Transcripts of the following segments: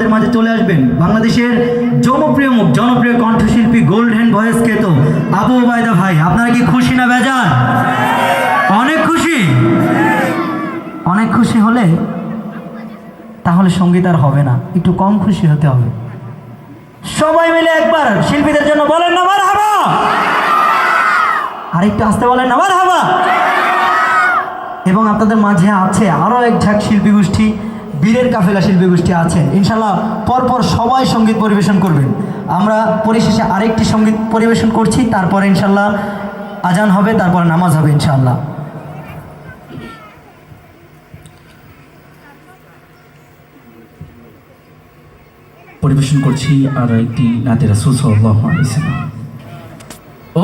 আমাদের মাঝে চলে আসবেন বাংলাদেশের জনপ্রিয় কণ্ঠশিল্পী গোল্ডেন ভয়েস কে তো আবু ওবায়দা ভাই। আপনারা কি খুশি না বেজান? অনেক খুশি। অনেক খুশি হলে তাহলে সঙ্গীত আর হবে না, একটু কম খুশি হতে হবে। সবাই মিলে একবার শিল্পীদের জন্য বলেন না মারহাবা, আর একটু আসতে বলেন না মারহাবা। এবং আপনাদের মাঝে আছে আরো এক ঝাঁক শিল্পী গোষ্ঠী, বীরের কাফেলা শিল্পী গোষ্ঠী আছেন। ইনশাল্লাহ পরপর সবাই সঙ্গীত পরিবেশন করবেন। আমরা পরিশেষে আরেকটি সঙ্গীত পরিবেশন করছি, তারপরে ইনশাল্লাহ আজান হবে, তারপরে নামাজ হবে ইনশাল্লাহ। পরিবেশন করছি আর একটি নাতে রাসূল সাল্লাল্লাহু আলাইহি ওয়াসাল্লাম।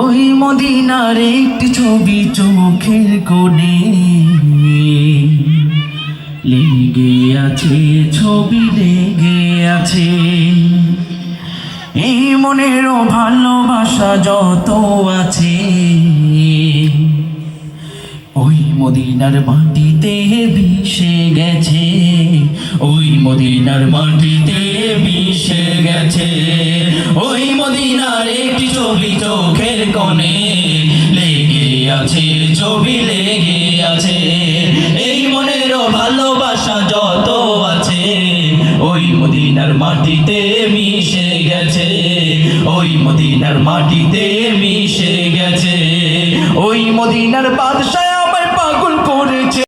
ওই মদিনার একটি ছবি চোখের কোণে লেগে আছে, ছবি লেগে আছে। এই মনেরও ভালোবাসা যত আছে ওই মদিনার মাটিতে মিশে গেছে, ওই মদিনার মাটিতে মিশে গেছে। ওই মদিনার একটি ছবি চোখের কোণে লেগে আছে, ছবি লেগে আছে। এই মনেরও ভালোবাসা যত আছে ওই মদিনার মাটিতে মিশে গেছে, ওই মদিনার মাটিতে মিশে গেছে। ওই মদিনার বাদশা